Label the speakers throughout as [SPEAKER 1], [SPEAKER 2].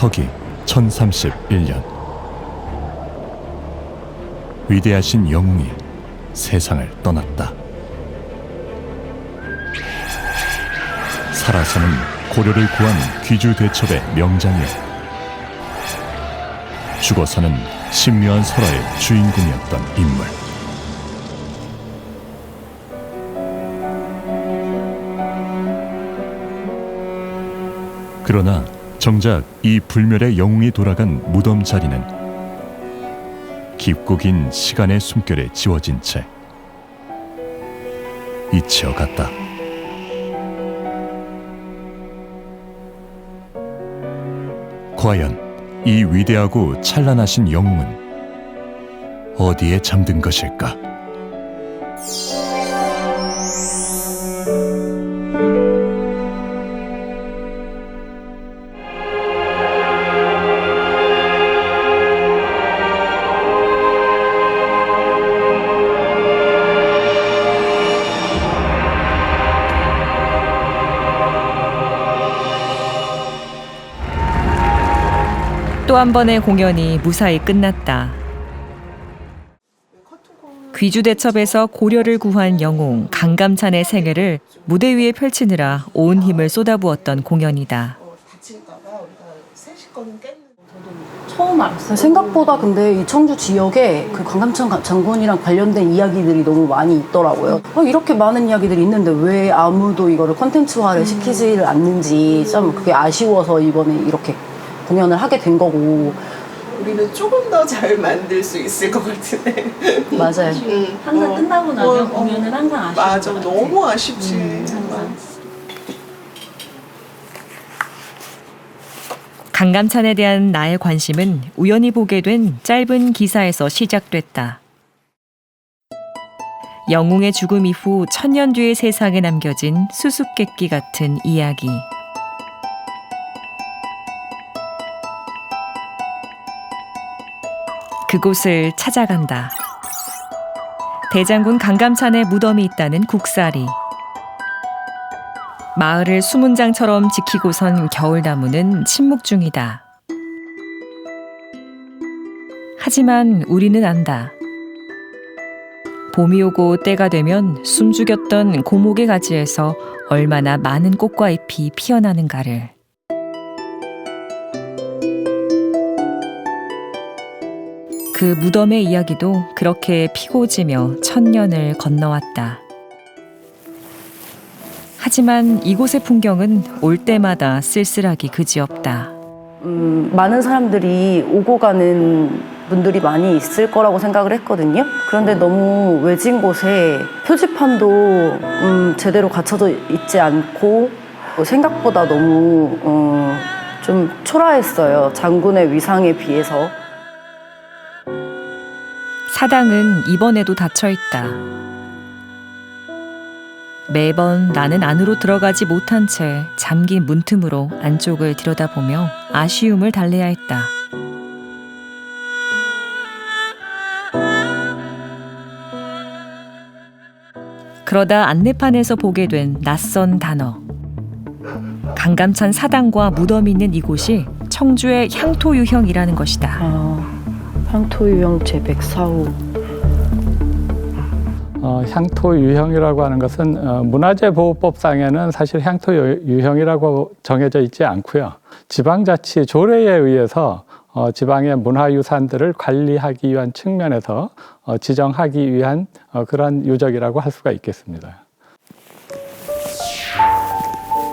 [SPEAKER 1] 서기 1031년 위대하신 영웅이 세상을 떠났다. 살아서는 고려를 구한 귀주대첩의 명장이요, 죽어서는 신묘한 설화의 주인공이었던 인물. 그러나 정작 이 불멸의 영웅이 돌아간 무덤 자리는 깊고 긴 시간의 숨결에 지워진 채 잊혀갔다. 과연 이 위대하고 찬란하신 영웅은 어디에 잠든 것일까?
[SPEAKER 2] 또 한 번의 공연이 무사히 끝났다. 귀주대첩에서 고려를 구한 영웅 강감찬의 생애를 무대 위에 펼치느라 온 힘을 쏟아부었던 공연이다.
[SPEAKER 3] 처음 알았어요. 생각보다 근데 이 청주 지역에 그 강감찬 장군이랑 관련된 이야기들이 너무 많이 있더라고요. 이렇게 많은 이야기들이 있는데 왜 아무도 이거를 콘텐츠화를 시키지를 않는지 좀 그게 아쉬워서 이번에 이렇게 공연을 하게 된 거고.
[SPEAKER 4] 우리는 조금 더 잘 만들 수 있을 것 같은데.
[SPEAKER 3] 맞아요.
[SPEAKER 5] 항상 끝나고 나면 공연은 항상 아쉬워.
[SPEAKER 4] 맞아, 너무 아쉽지.
[SPEAKER 5] 항상.
[SPEAKER 2] 강감찬에 대한 나의 관심은 우연히 보게 된 짧은 기사에서 시작됐다. 영웅의 죽음 이후 1000년 뒤의 세상에 남겨진 수수께끼 같은 이야기. 그곳을 찾아간다. 대장군 강감찬의 무덤이 있다는 국사리. 마을을 수문장처럼 지키고선 겨울나무는 침묵 중이다. 하지만 우리는 안다. 봄이 오고 때가 되면 숨죽였던 고목의 가지에서 얼마나 많은 꽃과 잎이 피어나는가를. 그 무덤의 이야기도 그렇게 피고 지며 1000년을 건너왔다. 하지만 이곳의 풍경은 올 때마다 쓸쓸하기 그지없다.
[SPEAKER 3] 많은 사람들이 오고 가는 분들이 많이 있을 거라고 생각을 했거든요. 그런데 너무 외진 곳에 표지판도 제대로 갖춰져 있지 않고 생각보다 너무 좀 초라했어요. 장군의 위상에 비해서.
[SPEAKER 2] 사당은 이번에도 닫혀있다. 매번 나는 안으로 들어가지 못한 채 잠긴 문틈으로 안쪽을 들여다보며 아쉬움을 달래야 했다. 그러다 안내판에서 보게 된 낯선 단어. 강감찬 사당과 무덤이 있는 이곳이 청주의 향토유형이라는 것이다.
[SPEAKER 3] 향토유형 제104호.
[SPEAKER 6] 향토유형이라고 하는 것은 문화재보호법상에는 사실 향토유형이라고 정해져 있지 않고요. 지방자치 조례에 의해서 지방의 문화유산들을 관리하기 위한 측면에서 지정하기 위한 그런 유적이라고 할 수가 있겠습니다.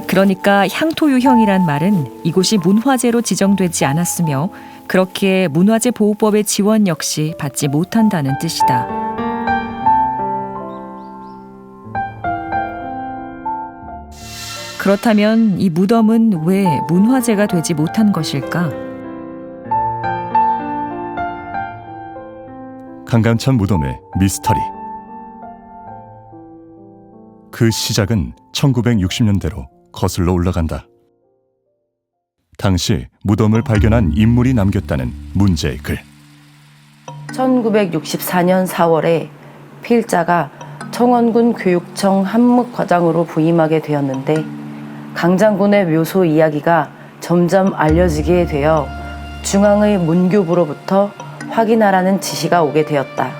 [SPEAKER 2] 그러니까 향토유형이란 말은 이곳이 문화재로 지정되지 않았으며 그렇기에 문화재보호법의 지원 역시 받지 못한다는 뜻이다. 그렇다면 이 무덤은 왜 문화재가 되지 못한 것일까?
[SPEAKER 1] 강감찬 무덤의 미스터리. 그 시작은 1960년대로 거슬러 올라간다. 당시 무덤을 발견한 인물이 남겼다는 문제의 글.
[SPEAKER 3] 1964년 4월에 필자가 청원군 교육청 한묵과장으로 부임하게 되었는데 강장군의 묘소 이야기가 점점 알려지게 되어 중앙의 문교부로부터 확인하라는 지시가 오게 되었다.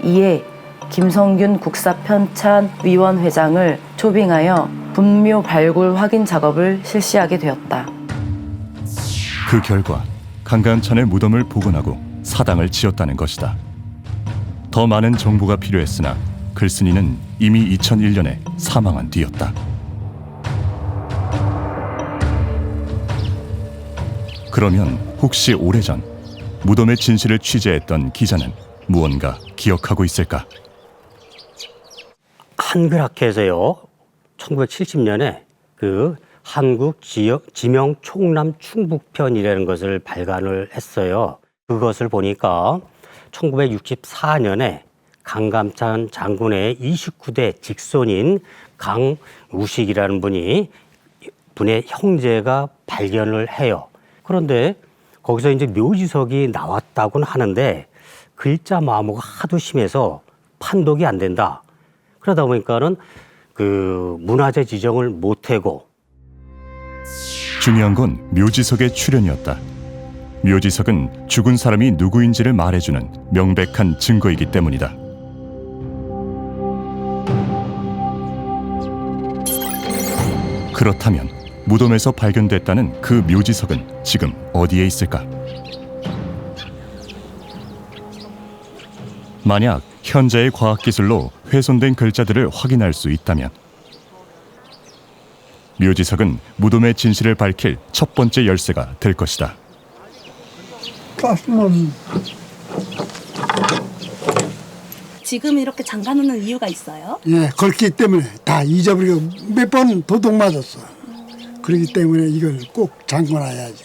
[SPEAKER 3] 이에 김성균 국사편찬위원 회장을 초빙하여 분묘 발굴 확인 작업을 실시하게 되었다.
[SPEAKER 1] 그 결과 강감찬의 무덤을 복원하고 사당을 지었다는 것이다. 더 많은 정보가 필요했으나 글쓴이는 이미 2001년에 사망한 뒤였다. 그러면 혹시 오래전 무덤의 진실을 취재했던 기자는 무언가 기억하고 있을까?
[SPEAKER 7] 한글학회에서요 1970년에 그 한국 지명 총남 충북편이라는 것을 발간을 했어요. 그것을 보니까 1964년에 강감찬 장군의 29대 직손인 강우식이라는 분의 형제가 발견을 해요. 그런데 거기서 이제 묘지석이 나왔다고는 하는데 글자 마모가 하도 심해서 판독이 안 된다. 그러다 보니까는 그 문화재 지정을 못하고.
[SPEAKER 1] 중요한 건 묘지석의 출현이었다. 묘지석은 죽은 사람이 누구인지를 말해주는 명백한 증거이기 때문이다. 그렇다면 무덤에서 발견됐다는 그 묘지석은 지금 어디에 있을까? 만약 현재의 과학기술로 훼손된 글자들을 확인할 수 있다면 묘지석은 무덤의 진실을 밝힐 첫 번째 열쇠가 될 것이다.
[SPEAKER 5] 지금 이렇게 잠가놓는 이유가 있어요?
[SPEAKER 8] 예, 그렇기 때문에 다 잊어버리고 몇 번 도둑 맞았어. 그렇기 때문에 이걸 꼭 잠궈놔야지.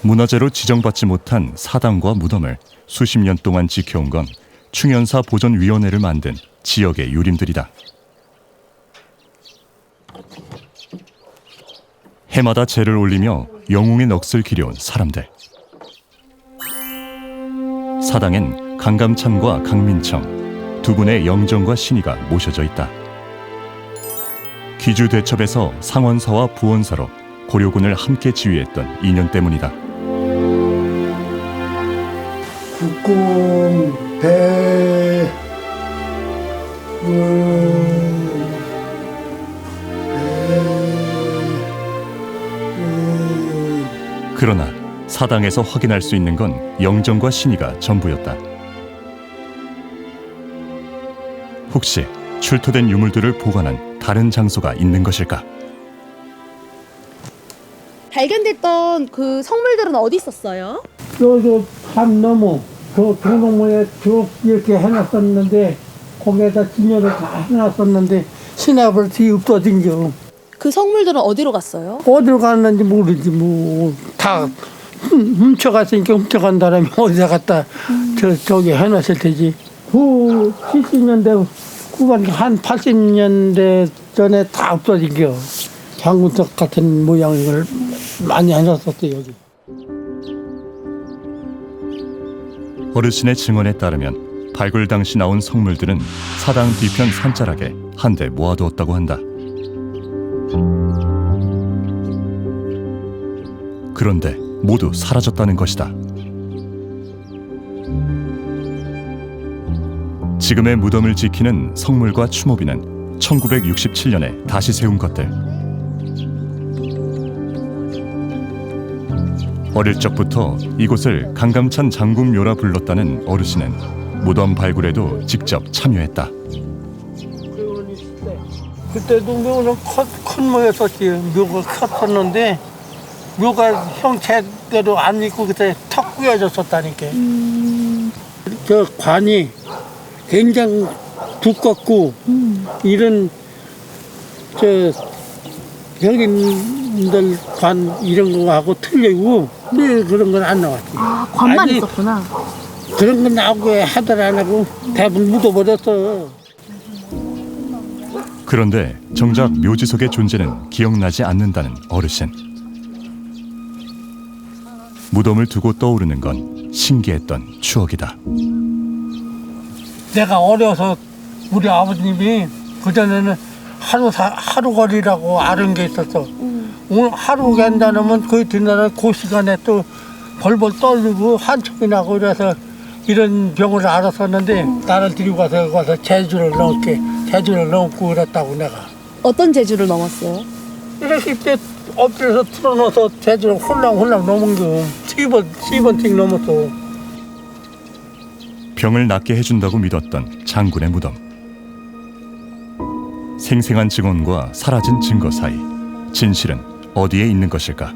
[SPEAKER 1] 문화재로 지정받지 못한 사당과 무덤을 수십 년 동안 지켜온 건 충현사 보존위원회를 만든 지역의 유림들이다. 해마다 제를 올리며 영웅의 넋을 기려온 사람들. 사당엔 강감찬과 강민청 두 분의 영정과 신의가 모셔져 있다. 귀주대첩에서 상원사와 부원사로 고려군을 함께 지휘했던 인연 때문이다.
[SPEAKER 8] 국공, 배,
[SPEAKER 1] 그러나 사당에서 확인할 수 있는 건 영정과 신의가 전부였다. 혹시 출토된 유물들을 보관한 다른 장소가 있는 것일까?
[SPEAKER 9] 발견됐던 그 성물들은 어디 있었어요?
[SPEAKER 8] 산 너머, 동동문에 쭉 이렇게 해놨었는데, 거기에다 진열을 다 해놨었는데, 신압을 뒤 없어진 겨.
[SPEAKER 9] 그 성물들은 어디로 갔어요?
[SPEAKER 8] 어디로 갔는지 모르지, 다 훔쳐갔으니까 훔쳐간 사람이 어디다 갖다 저기 해놨을 테지. 70년대 후반, 한 80년대 전에 다 없어진 겨. 장군석 같은 모양을 많이 해놨었어, 여기.
[SPEAKER 1] 어르신의 증언에 따르면 발굴 당시 나온 성물들은 사당 뒤편 산자락에 한데 모아두었다고 한다. 그런데 모두 사라졌다는 것이다. 지금의 무덤을 지키는 성물과 추모비는 1967년에 다시 세운 것들. 어릴 적부터 이곳을 강감찬 장군묘라 불렀다는 어르신은 무덤 발굴에도 직접 참여했다.
[SPEAKER 8] 그때도 묘는 큰 묘였었지. 묘가 컸었는데 묘가 형체대로 안 있고 그때 턱 꾸여졌었다니까. 저 관이 굉장히 두껍고 이런 저 형님들 관 이런 거하고 틀리고 왜 그런 건 안 나왔지.
[SPEAKER 9] 아, 관만
[SPEAKER 8] 아니,
[SPEAKER 9] 있었구나.
[SPEAKER 8] 그런 건 나오게 하더라 안 하고 대부분 묻어버렸어.
[SPEAKER 1] 그런데 정작 묘지석의 존재는 기억나지 않는다는 어르신. 무덤을 두고 떠오르는 건 신기했던 추억이다.
[SPEAKER 8] 내가 어려서 우리 아버님이 그전에는 하루 거리라고 아는 게 있었어. 오늘 하루 간다면 그 뒷날에 그 시간에 또 벌벌 떨리고 한축이 나고 이래서 이런 병을 알았었는데 나를 데리고 가서 제주를 넘고 그랬다고 내가.
[SPEAKER 9] 어떤 제주를 넘었어요?
[SPEAKER 8] 이렇게 때 엎드려서 틀어놓아서 제주를 홀랑 넘은 게 10번씩 넘었어.
[SPEAKER 1] 병을 낫게 해준다고 믿었던 장군의 무덤. 생생한 증언과 사라진 증거 사이 진실은 어디에 있는 것일까?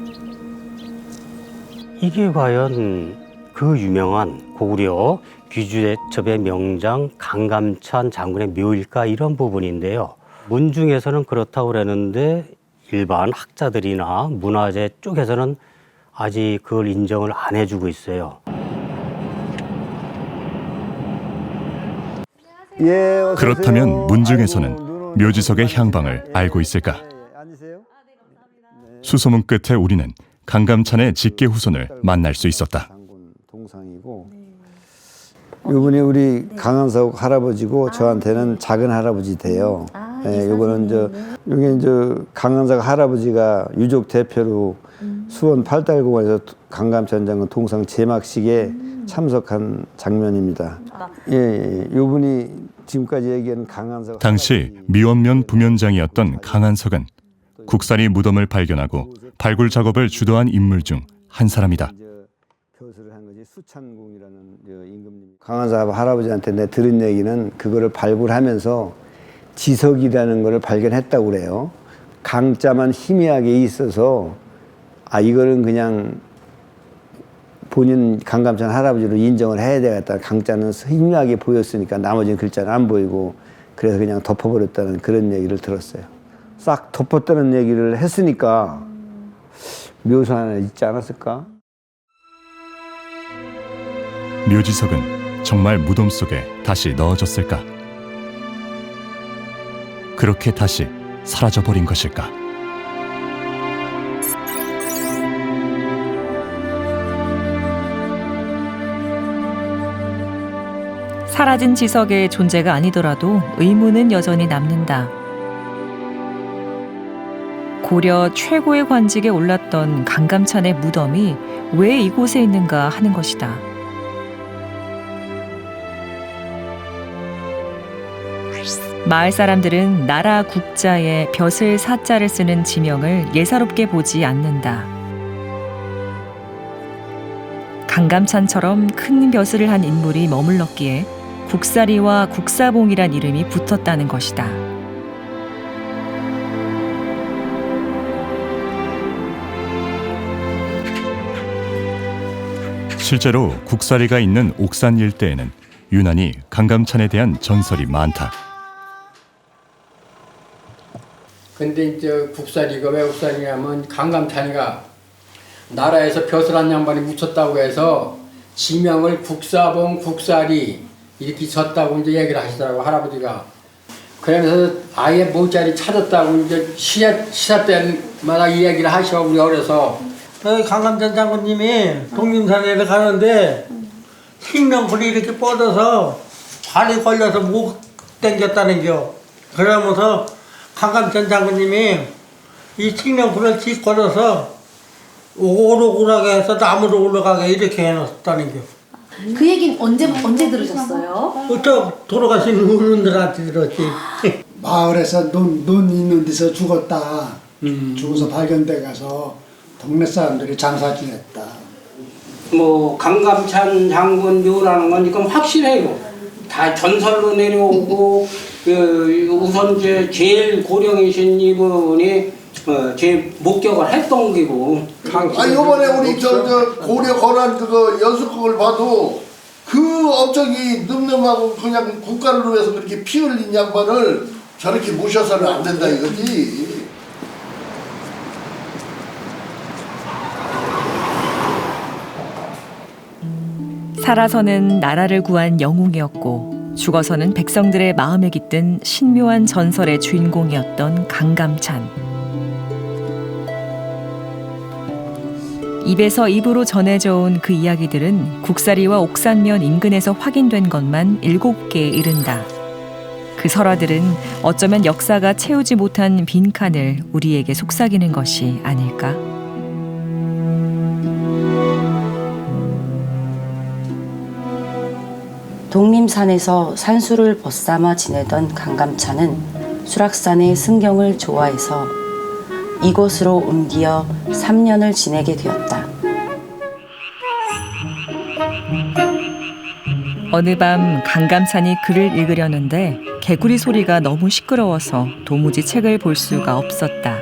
[SPEAKER 7] 이게 과연 그 유명한 고구려 귀주대첩의 명장 강감찬 장군의 묘일까 이런 부분인데요. 문중에서는 그렇다고 그러는데 일반 학자들이나 문화재 쪽에서는 아직 그걸 인정을 안 해주고 있어요.
[SPEAKER 1] 그렇다면 문중에서는 묘지석의 향방을 알고 있을까? 수소문 끝에 우리는 강감찬의 직계 후손을 만날 수 있었다.
[SPEAKER 10] 동상이고 이분이 우리 강한석 할아버지고 저한테는 작은 할아버지 돼요. 요거는 여기 강한석 할아버지가 유족 대표로 수원 팔달공원에서 강감찬 장군 동상 제막식에 참석한 장면입니다. 요분이 지금까지 얘기한 강한석
[SPEAKER 1] 당시 미원면 부면장이었던 강한석은 국사리 무덤을 발견하고 발굴 작업을 주도한 인물 중 한 사람이다.
[SPEAKER 10] 벼슬을 한 거지 수찬궁이라는 임금님. 강한석 할아버지한테 내가 들은 얘기는 그거를 발굴하면서 지석이라는 거를 발견했다고 그래요. 강자만 희미하게 있어서 이거는 그냥 본인 강감찬 할아버지로 인정을 해야 되겠다. 강자는 희미하게 보였으니까 나머지는 글자는 안 보이고 그래서 그냥 덮어버렸다는 그런 얘기를 들었어요. 싹 덮었다는 얘기를 했으니까 묘사 하나 있지 않았을까?
[SPEAKER 1] 묘지석은 정말 무덤 속에 다시 넣어졌을까? 그렇게 다시 사라져버린 것일까?
[SPEAKER 2] 사라진 지석의 존재가 아니더라도 의문은 여전히 남는다. 고려 최고의 관직에 올랐던 강감찬의 무덤이 왜 이곳에 있는가 하는 것이다. 마을 사람들은 나라 국자에 벼슬 사자를 쓰는 지명을 예사롭게 보지 않는다. 강감찬처럼 큰 벼슬을 한 인물이 머물렀기에 국사리와 국사봉이란 이름이 붙었다는 것이다.
[SPEAKER 1] 실제로 국사리가 있는 옥산 일대에는 유난히 강감찬에 대한 전설이 많다.
[SPEAKER 8] 근데 이제 국사리가 왜 국사리냐면 강감찬이가 나라에서 벼슬한 양반이 묻혔다고 해서 지명을 국사봉, 국사리 이렇게 졌다고 이제 얘기를 하시더라고 할아버지가. 그러면서 아예 모자리 찾았다고 이제 시사 때마다 이 얘기를 하셔 우리 어려서. 강감찬 장군님이 독림산에 가는데 식명불이 이렇게 뻗어서 발이 걸려서 못 당겼다는겨. 그러면서 강감찬 장군님이 이 식명불을 직 걸어서 오르고라게 해서 나무로 올라가게 이렇게 해놨다는겨.
[SPEAKER 9] 그 얘기는 언제 들으셨어요?
[SPEAKER 8] 돌아가신 어른들한테 들었지.
[SPEAKER 11] 마을에서 눈 있는 데서 죽었다. 죽어서 발견돼 가서 동네 사람들이 장사 지냈다.
[SPEAKER 12] 뭐 강감찬 장군 묘라는 건 이건 확실해요. 다 전설로 내려오고 우선 제일 고령이신 이분이 제 목격을 했던 기고.
[SPEAKER 13] 이번에 우리 저 고려 건환 그거 연습곡을 봐도 그 업적이 늠름하고 그냥 국가를 위해서 그렇게 피 흘린 양반을 저렇게 모셔서는 안 된다 이거지.
[SPEAKER 2] 살아서는 나라를 구한 영웅이었고 죽어서는 백성들의 마음에 깃든 신묘한 전설의 주인공이었던 강감찬. 입에서 입으로 전해져 온 그 이야기들은 국사리와 옥산면 인근에서 확인된 것만 7개에 이른다. 그 설화들은 어쩌면 역사가 채우지 못한 빈칸을 우리에게 속삭이는 것이 아닐까?
[SPEAKER 3] 독림산에서 산수를 벗삼아 지내던 강감찬은 수락산의 승경을 좋아해서 이곳으로 옮겨 3년을 지내게 되었다.
[SPEAKER 2] 어느 밤 강감찬이 글을 읽으려는데 개구리 소리가 너무 시끄러워서 도무지 책을 볼 수가 없었다.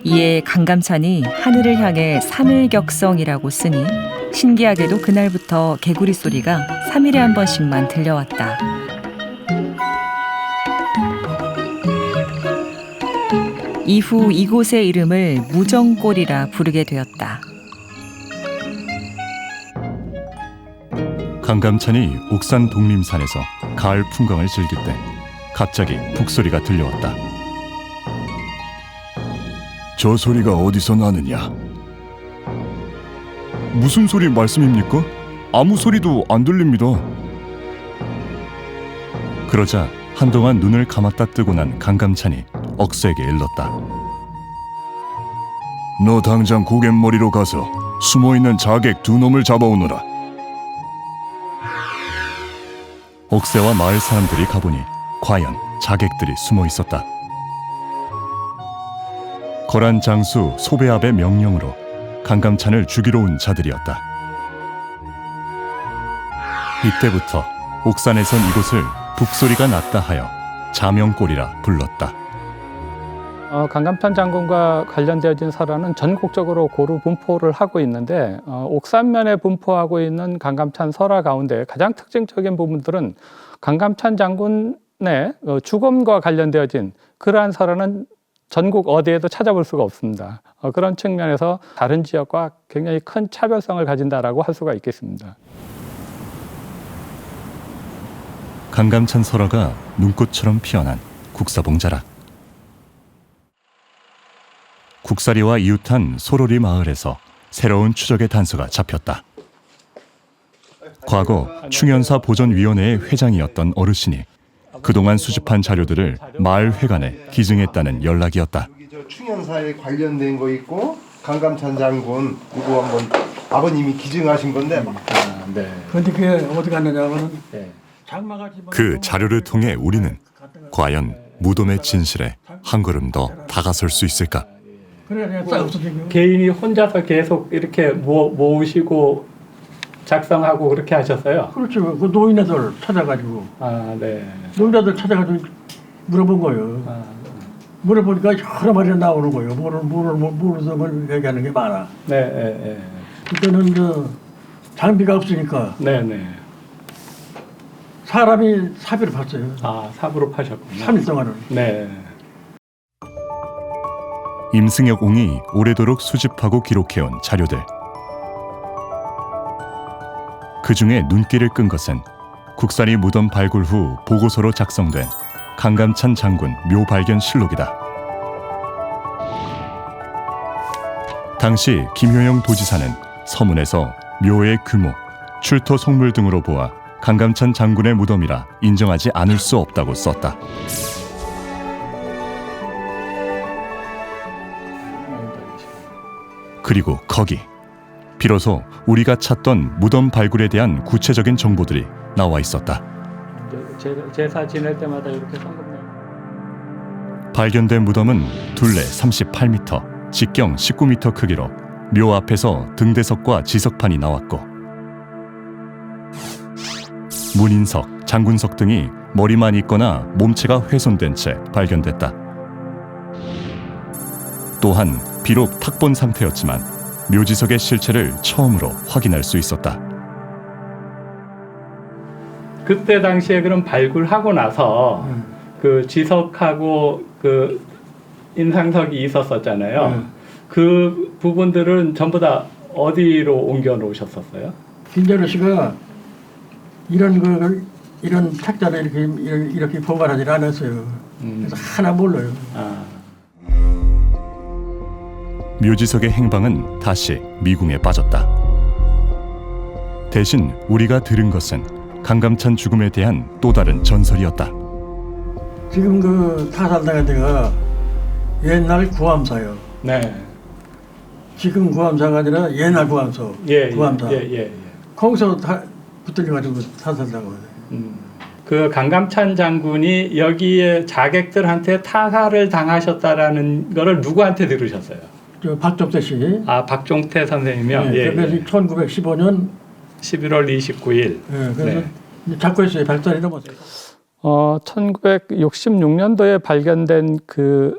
[SPEAKER 2] 이에 강감찬이 하늘을 향해 삼일격성이라고 쓰니 신기하게도 그날부터 개구리 소리가 3일에 한 번씩만 들려왔다. 이후 이곳의 이름을 무정골이라 부르게 되었다.
[SPEAKER 1] 강감찬이 옥산 독림산에서 가을 풍광을 즐길 때 갑자기 북소리가 들려왔다. 저 소리가 어디서 나느냐? 무슨 소리 말씀입니까? 아무 소리도 안 들립니다. 그러자 한동안 눈을 감았다 뜨고 난 강감찬이 억새에게 일렀다. 너 당장 고갯머리로 가서 숨어있는 자객 2놈을 잡아오너라. 억새와 마을 사람들이 가보니 과연 자객들이 숨어 있었다. 거란 장수 소배압의 명령으로 강감찬을 죽이러 온 자들이었다. 이때부터 옥산에선 이곳을 북소리가 났다 하여 자명골이라 불렀다.
[SPEAKER 6] 강감찬 장군과 관련되어진 설화는 전국적으로 고루 분포를 하고 있는데 옥산면에 분포하고 있는 강감찬 설화 가운데 가장 특징적인 부분들은 강감찬 장군의 죽음과 관련되어진 그러한 설화는 전국 어디에도 찾아볼 수가 없습니다. 그런 측면에서 다른 지역과 굉장히 큰 차별성을 가진다라고 할 수가 있겠습니다.
[SPEAKER 1] 강감찬 설화가 눈꽃처럼 피어난 국사봉자락. 국사리와 이웃한 소로리 마을에서 새로운 추적의 단서가 잡혔다. 과거 충현사 보존위원회의 회장이었던 어르신이 그동안 수집한 자료들을 마을 회관에 기증했다는 연락이었다.
[SPEAKER 14] 충현사에 관련된 거 있고 강감찬 장군 이거 한번 아버님이 기증하신 건데.
[SPEAKER 8] 네. 그런데 그게 어디 갔느냐면은
[SPEAKER 1] 그 자료를 통해 우리는 과연 무덤의 진실에 한 걸음 더 다가설 수 있을까?
[SPEAKER 6] 개인이 혼자서 계속 이렇게 모으시고 작성하고 그렇게 하셨어요?
[SPEAKER 8] 그렇죠. 그 노인네들 찾아가지고.
[SPEAKER 6] 네.
[SPEAKER 8] 노인네들 찾아가지고 물어본 거예요. 물어보니까 여러 마리가 나오는 거예요. 모르는 걸 얘기하는 게 많아.
[SPEAKER 6] 네.
[SPEAKER 8] 그때는 장비가 없으니까.
[SPEAKER 6] 네.
[SPEAKER 8] 사람이 사비로 팠어요.
[SPEAKER 6] 사비로 파셨군요.
[SPEAKER 8] 3일 동안은.
[SPEAKER 6] 네.
[SPEAKER 1] 임승혁 옹이 오래도록 수집하고 기록해온 자료들. 그 중에 눈길을 끈 것은 국사리 무덤 발굴 후 보고서로 작성된 강감찬 장군 묘 발견 실록이다. 당시 김효영 도지사는 서문에서 묘의 규모, 출토 성물 등으로 보아 강감찬 장군의 무덤이라 인정하지 않을 수 없다고 썼다. 그리고 거기 비로소 우리가 찾던 무덤 발굴에 대한 구체적인 정보들이 나와 있었다.
[SPEAKER 6] 제사 지낼 때마다 이렇게 성금내.
[SPEAKER 1] 발견된 무덤은 둘레 38m, 직경 19m 크기로 묘 앞에서 등대석과 지석판이 나왔고 문인석, 장군석 등이 머리만 있거나 몸체가 훼손된 채 발견됐다. 또한 비록 탁본 상태였지만 묘지석의 실체를 처음으로 확인할 수 있었다.
[SPEAKER 6] 그때 당시에 그럼 발굴하고 나서 그 지석하고 그 인상석이 있었었잖아요. 그 부분들은 전부 다 어디로 옮겨 놓으셨었어요?
[SPEAKER 8] 김재로 씨가 이런 책자를 이렇게 보관하지 않았어요. 그래서 하나 몰라요.
[SPEAKER 1] 묘지석의 행방은 다시 미궁에 빠졌다. 대신 우리가 들은 것은 강감찬 죽음에 대한 또 다른 전설이었다.
[SPEAKER 8] 지금 그 타살당한 데가 옛날 구암사요.
[SPEAKER 6] 네.
[SPEAKER 8] 지금 구암사가 아니라 옛날 구암소. 구암사. 거기서 붙들려가지고 타살당한 거예요.
[SPEAKER 6] 그 강감찬 장군이 여기에 자객들한테 타살을 당하셨다라는 거를 누구한테 들으셨어요?
[SPEAKER 8] 저 박종태 씨.
[SPEAKER 6] 아, 박종태 선생님이요?
[SPEAKER 8] 네, 그래서 1915년
[SPEAKER 6] 11월 29일.
[SPEAKER 8] 네, 그래서 작고했어요. 100살이 넘었어요.
[SPEAKER 6] 1966년도에 발견된 그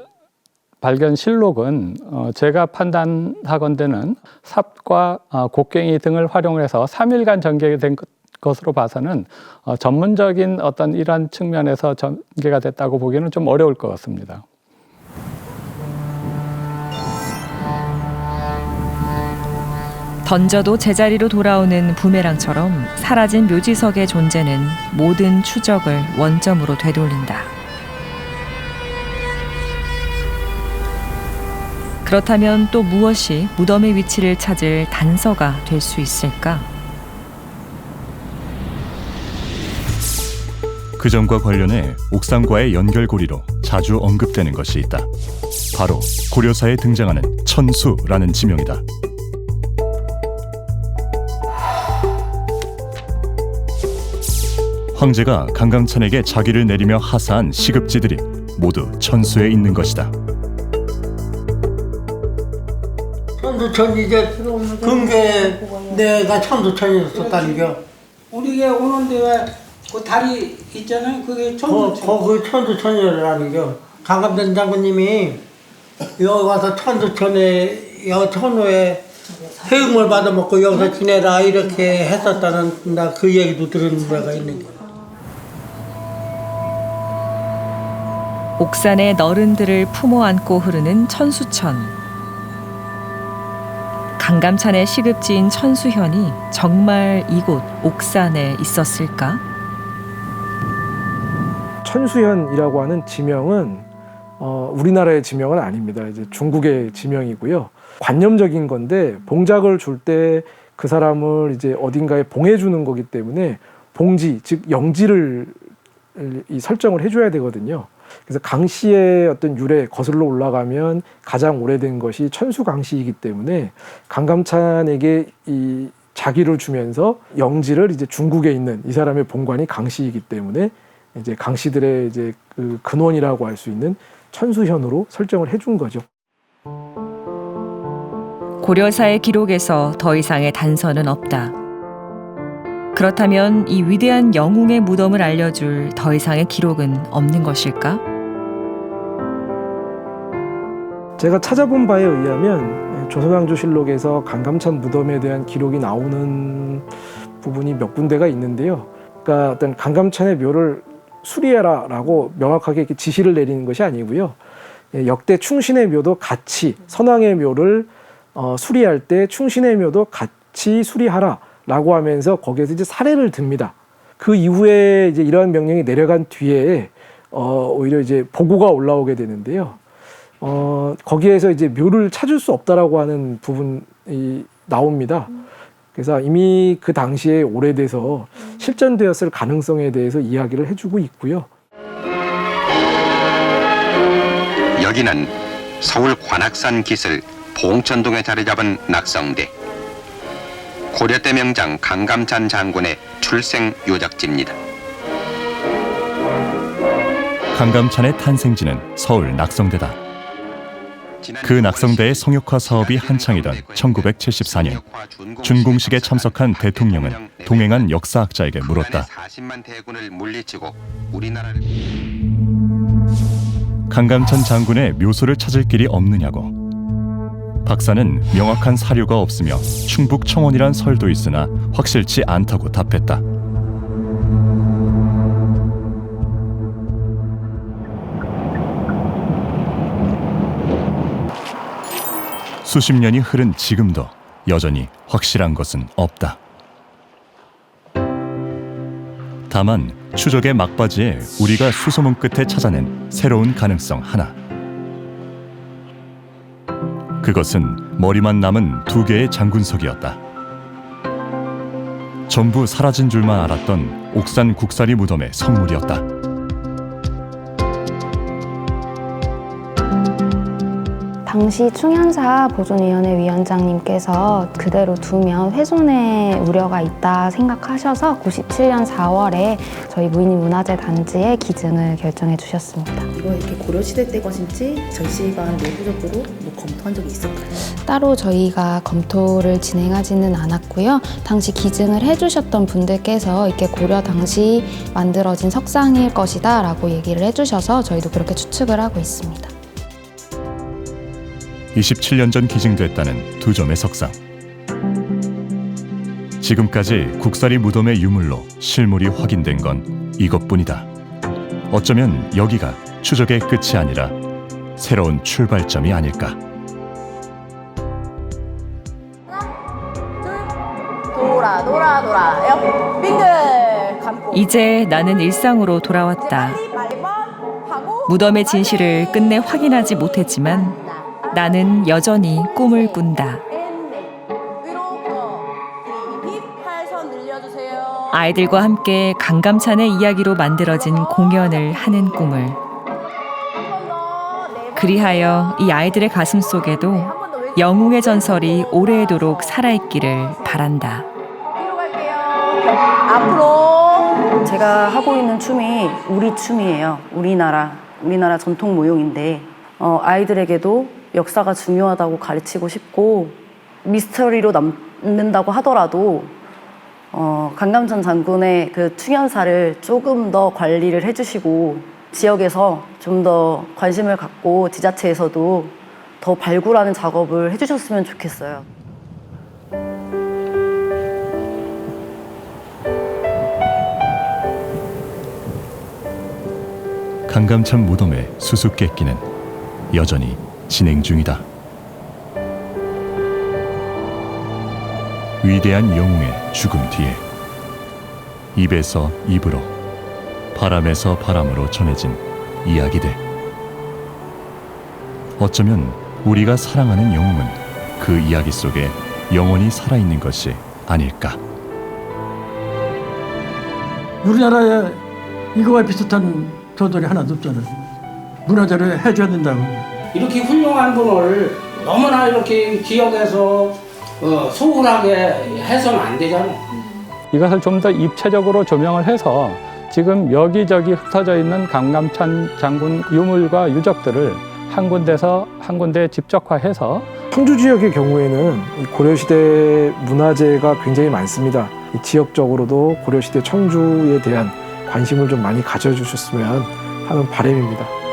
[SPEAKER 6] 발견실록은 제가 판단하건대는 삽과 곡괭이 등을 활용해서 3일간 전개된 것으로 봐서는 전문적인 어떤 이러한 측면에서 전개가 됐다고 보기에는 좀 어려울 것 같습니다.
[SPEAKER 2] 던져도 제자리로 돌아오는 부메랑처럼 사라진 묘지석의 존재는 모든 추적을 원점으로 되돌린다. 그렇다면 또 무엇이 무덤의 위치를 찾을 단서가 될 수 있을까?
[SPEAKER 1] 그 점과 관련해 옥상과의 연결고리로 자주 언급되는 것이 있다. 바로 고려사에 등장하는 천수라는 지명이다. 황제가 강감찬에게 자기를 내리며 하사한 시급지들이 모두 천수에 있는 것이다.
[SPEAKER 8] 천수천 이제 금괴 내가 천수천이었었다니까.
[SPEAKER 12] 우리가 오는데 왜 그 다리 있잖아요. 그게 천수천.
[SPEAKER 8] 그 천수천이라는겨. 강감찬 장군님이 여기 와서 천수천에 천호에 해음을 받아먹고 여기서 지내라 이렇게 했었다는 나 그 얘기도 들은 바가 있는 게.
[SPEAKER 2] 옥산의 너른들을 품어 안고 흐르는 천수천. 강감찬의 시급지인 천수현이 정말 이곳 옥산에 있었을까?
[SPEAKER 15] 천수현이라고 하는 지명은 우리나라의 지명은 아닙니다. 이제 중국의 지명이고요. 관념적인 건데 봉작을 줄 때 그 사람을 이제 어딘가에 봉해주는 거기 때문에 봉지, 즉 영지를 설정을 해줘야 되거든요. 그래서 강씨의 어떤 유래 거슬러 올라가면 가장 오래된 것이 천수강씨이기 때문에 강감찬에게 이 자기를 주면서 영지를 이제 중국에 있는 이 사람의 본관이 강씨이기 때문에 이제 강씨들의 이제 그 근원이라고 할 수 있는 천수현으로 설정을 해준 거죠.
[SPEAKER 2] 고려사의 기록에서 더 이상의 단서는 없다. 그렇다면 이 위대한 영웅의 무덤을 알려줄 더 이상의 기록은 없는 것일까?
[SPEAKER 15] 제가 찾아본 바에 의하면 조선왕조실록에서 강감찬 무덤에 대한 기록이 나오는 부분이 몇 군데가 있는데요. 그러니까 어떤 강감찬의 묘를 수리해라라고 명확하게 이렇게 지시를 내리는 것이 아니고요. 역대 충신의 묘도 같이 선왕의 묘를 수리할 때 충신의 묘도 같이 수리하라라고 하면서 거기에서 이제 사례를 듭니다. 그 이후에 이제 이러한 명령이 내려간 뒤에 오히려 이제 보고가 올라오게 되는데요. 거기에서 이제 묘를 찾을 수 없다라고 하는 부분이 나옵니다. 그래서 이미 그 당시에 오래돼서 실전되었을 가능성에 대해서 이야기를 해주고 있고요.
[SPEAKER 16] 여기는 서울 관악산 기슭 봉천동에 자리 잡은 낙성대. 고려 때 명장 강감찬 장군의 출생 요적지입니다.
[SPEAKER 1] 강감찬의 탄생지는 서울 낙성대다. 그 낙성대의 성역화 사업이 한창이던 1974년 준공식에 참석한 대통령은 동행한 역사학자에게 물었다. 강감찬 장군의 묘소를 찾을 길이 없느냐고. 박사는 명확한 사료가 없으며 충북 청원이란 설도 있으나 확실치 않다고 답했다. 수십 년이 흐른 지금도 여전히 확실한 것은 없다. 다만 추적의 막바지에 우리가 수소문 끝에 찾아낸 새로운 가능성 하나. 그것은 머리만 남은 두 개의 장군석이었다. 전부 사라진 줄만 알았던 옥산 국사리 무덤의 성물이었다.
[SPEAKER 17] 당시 충현사 보존위원회 위원장님께서 그대로 두면 훼손의 우려가 있다 생각하셔서 97년 4월에 저희 무의미 문화재 단지에 기증을 결정해 주셨습니다.
[SPEAKER 5] 이거 이렇게 고려시대 때 것인지 전시가 내부적으로 검토한 적이 있을까요?
[SPEAKER 17] 따로 저희가 검토를 진행하지는 않았고요. 당시 기증을 해주셨던 분들께서 이렇게 고려 당시 만들어진 석상일 것이다 라고 얘기를 해주셔서 저희도 그렇게 추측을 하고 있습니다.
[SPEAKER 1] 27년 전 기증됐다는 두 점의 석상. 지금까지 국사리 무덤의 유물로 실물이 확인된 건 이것뿐이다. 어쩌면 여기가 추적의 끝이 아니라 새로운 출발점이 아닐까.
[SPEAKER 3] 돌아 옆 빙글 감고.
[SPEAKER 2] 이제 나는 일상으로 돌아왔다. 무덤의 진실을 끝내 확인하지 못했지만 나는 여전히 꿈을 꾼다. 아이들과 함께 강감찬의 이야기로 만들어진 공연을 하는 꿈을. 그리하여 이 아이들의 가슴 속에도 영웅의 전설이 오래도록 살아있기를 바란다.
[SPEAKER 3] 앞으로 제가 하고 있는 춤이 우리 춤이에요. 우리나라 전통 무용인데 아이들에게도 역사가 중요하다고 가르치고 싶고 미스터리로 남는다고 하더라도 강감찬 장군의 그 충현사를 조금 더 관리를 해주시고 지역에서 좀 더 관심을 갖고 지자체에서도 더 발굴하는 작업을 해주셨으면 좋겠어요.
[SPEAKER 1] 강감찬 무덤의 수수께끼는 여전히 진행 중이다. 위대한 영웅의 죽음 뒤에 입에서 입으로, 바람에서 바람으로 전해진 이야기들. 어쩌면 우리가 사랑하는 영웅은 그 이야기 속에 영원히 살아있는 것이 아닐까.
[SPEAKER 8] 우리나라에 이거와 비슷한 저들이 하나도 없잖아요. 문화재를 해줘야 된다고.
[SPEAKER 12] 이렇게 훌륭한 분을 너무나 이렇게 기억해서 소홀하게 해서는 안 되잖아.
[SPEAKER 6] 이것을 좀 더 입체적으로 조명을 해서 지금 여기저기 흩어져 있는 강감찬 장군 유물과 유적들을 한 군데서 한 군데에 집적화해서
[SPEAKER 15] 청주 지역의 경우에는 이 고려시대 문화재가 굉장히 많습니다. 이 지역적으로도 고려시대 청주에 대한 관심을 좀 많이 가져주셨으면 하는 바람입니다.